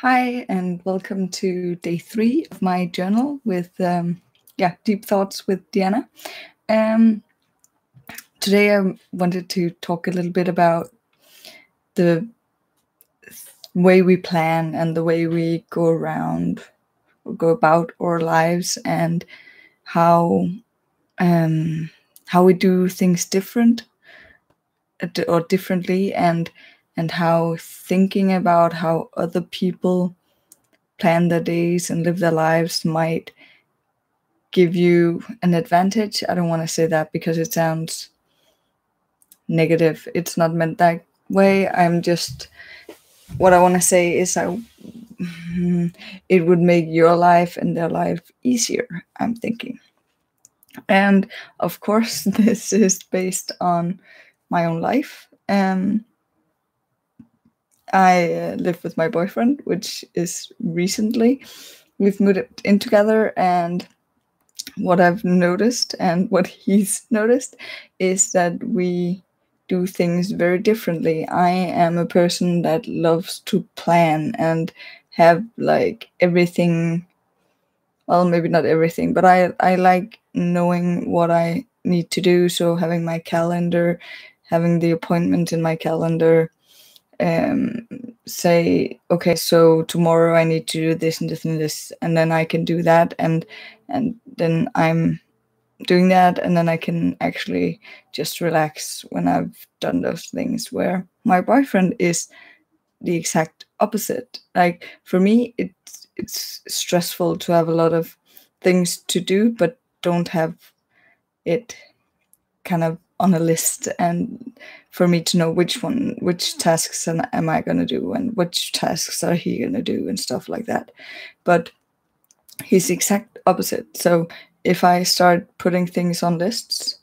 Hi, and welcome to day 3 of my journal with deep thoughts with Diana. Um, Today, I wanted to talk a little bit about the way we plan and the way we go around or go about our lives, and how how we do things differently, and how thinking about how other people plan their days and live their lives might give you an advantage. I don't want to say that because it sounds negative. It's not meant that way. What I want to say is it would make your life and their life easier, I'm thinking. And of course, this is based on my own life. I live with my boyfriend, which is recently. We've moved in together, and what I've noticed and what he's noticed is that we do things very differently. I am a person that loves to plan and have like everything, well, maybe not everything, but I like knowing what I need to do. So having my calendar, having the appointment in my calendar, say, okay, so tomorrow I need to do this and this and this, and then I can do that, and then I'm doing that, and then I can actually just relax when I've done those things. Where my boyfriend is the exact opposite. Like, for me, it's stressful to have a lot of things to do, but don't have it kind of on a list, and for me to know which tasks am I going to do, and which tasks are he going to do, and stuff like that. But he's the exact opposite. So if I start putting things on lists,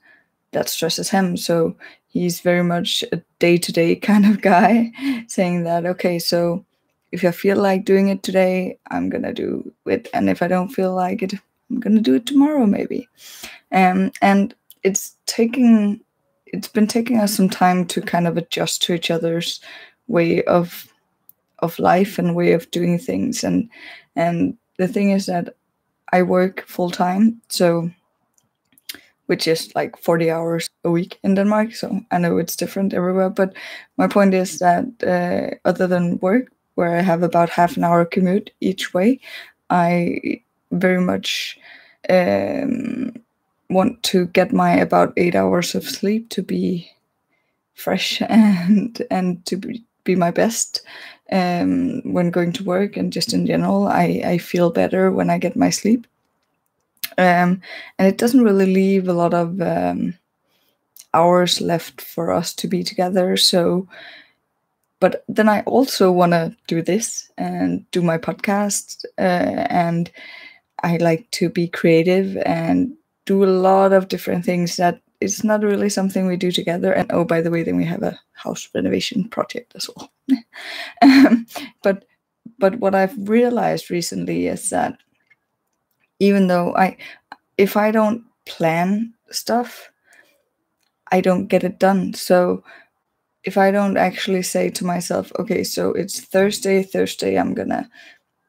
that stresses him. So he's very much a day-to-day kind of guy, saying that, okay, so if I feel like doing it today, I'm gonna do it, and if I don't feel like it, I'm gonna do it tomorrow, maybe. And it's been taking us some time to kind of adjust to each other's way of life and way of doing things. And the thing is that I work full time, so which is like 40 hours a week in Denmark. So I know it's different everywhere, but my point is that other than work, where I have about half an hour commute each way, I very much want to get my about 8 hours of sleep to be fresh and to be my best when going to work, and just in general, I feel better when I get my sleep. And it doesn't really leave a lot of hours left for us to be together. So, but then I also want to do this and do my podcast, and I like to be creative and do a lot of different things that it's not really something we do together. And oh, by the way, then we have a house renovation project as well. um, but what I've realized recently is that even though if I don't plan stuff, I don't get it done. So if I don't actually say to myself, okay, so it's Thursday, I'm gonna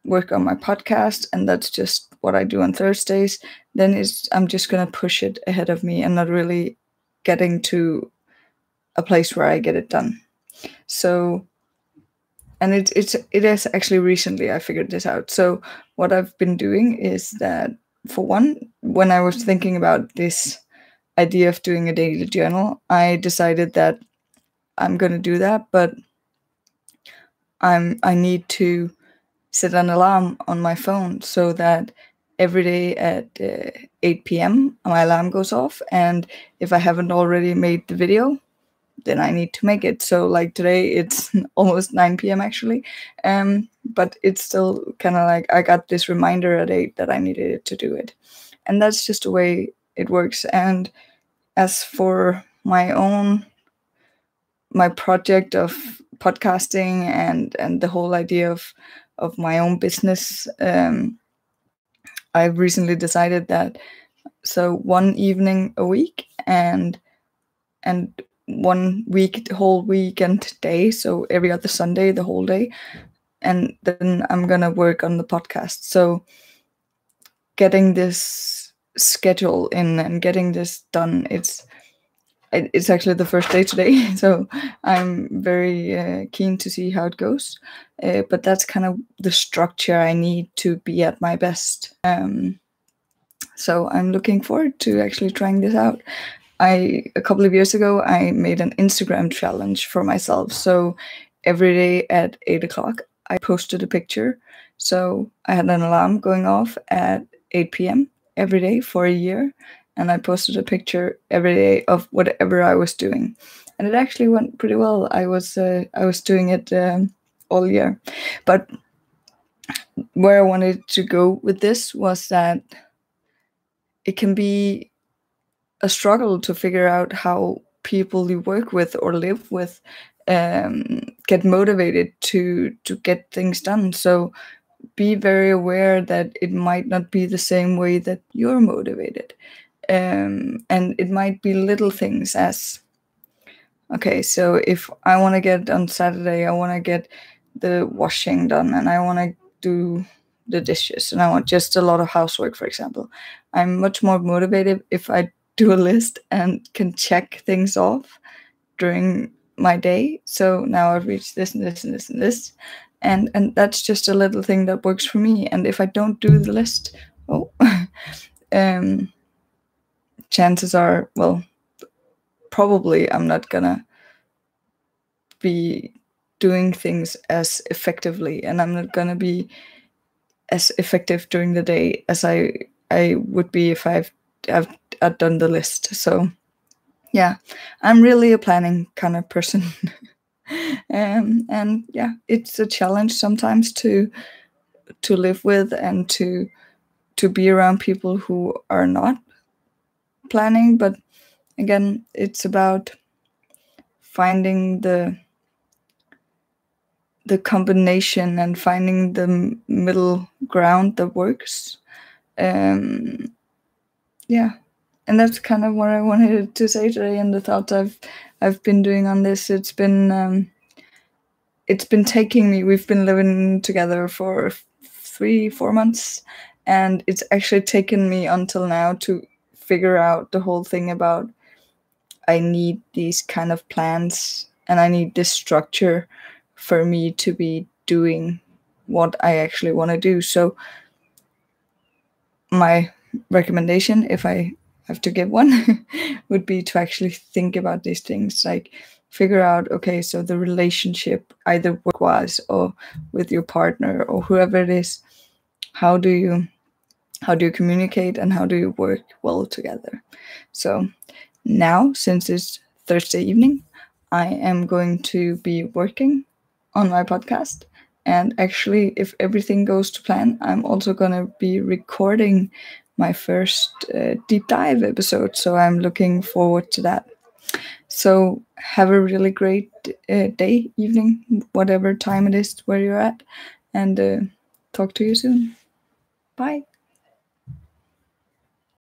work on my podcast, and that's just what I do on Thursdays, then I'm just gonna push it ahead of me and not really getting to a place where I get it done. So, and it is actually recently I figured this out. So what I've been doing is that, for one, when I was thinking about this idea of doing a daily journal, I decided that I'm going to do that, but I need to set an alarm on my phone so that every day at 8 p.m. my alarm goes off, and if I haven't already made the video, then I need to make it. So like today it's almost 9 p.m. actually, but it's still kind of like I got this reminder at 8 that I needed to do it, and that's just the way it works. And as for my project of podcasting and the whole idea of my own business, I've recently decided that, so one evening a week and 1 week, the whole weekend day, so every other Sunday, the whole day, and then I'm gonna work on the podcast. So getting this schedule in and getting this done, it's actually the first day today, so I'm very keen to see how it goes. But that's kind of the structure I need to be at my best. So I'm looking forward to actually trying this out. A couple of years ago, I made an Instagram challenge for myself. So every day at 8 o'clock, I posted a picture. So I had an alarm going off at 8 p.m. every day for a year. And I posted a picture every day of whatever I was doing. And it actually went pretty well. I was doing it all year. But where I wanted to go with this was that it can be a struggle to figure out how people you work with or live with get motivated to get things done. So be very aware that it might not be the same way that you're motivated, and it might be little things as, okay, so if I want to get on Saturday, I want to get the washing done and I want to do the dishes and I want just a lot of housework, for example. I'm much more motivated if I do a list and can check things off during my day. So now I've reached this and this and this and this. And that's just a little thing that works for me. And if I don't do the list, chances are, well, probably I'm not gonna be doing things as effectively, and I'm not gonna be as effective during the day as I would be if I've done the list. So yeah, I'm really a planning kind of person. And yeah, it's a challenge sometimes to live with and to be around people who are not planning. But again, it's about finding the combination and finding the middle ground that works. Yeah, and that's kind of what I wanted to say today, and the thoughts I've been doing on this. It's been taking me. We've been living together for 3-4 months, and it's actually taken me until now to figure out the whole thing about I need these kind of plans and I need this structure for me to be doing what I actually want to do. So my recommendation, if I have to give one, would be to actually think about these things, like figure out, okay, so the relationship, either work-wise or with your partner or whoever it is, how do you communicate and how do you work well together? So now, since it's Thursday evening, I am going to be working on my podcast. And actually, if everything goes to plan, I'm also going to be recording my first deep dive episode. So I'm looking forward to that. So have a really great day, evening, whatever time it is where you're at. And talk to you soon. Bye.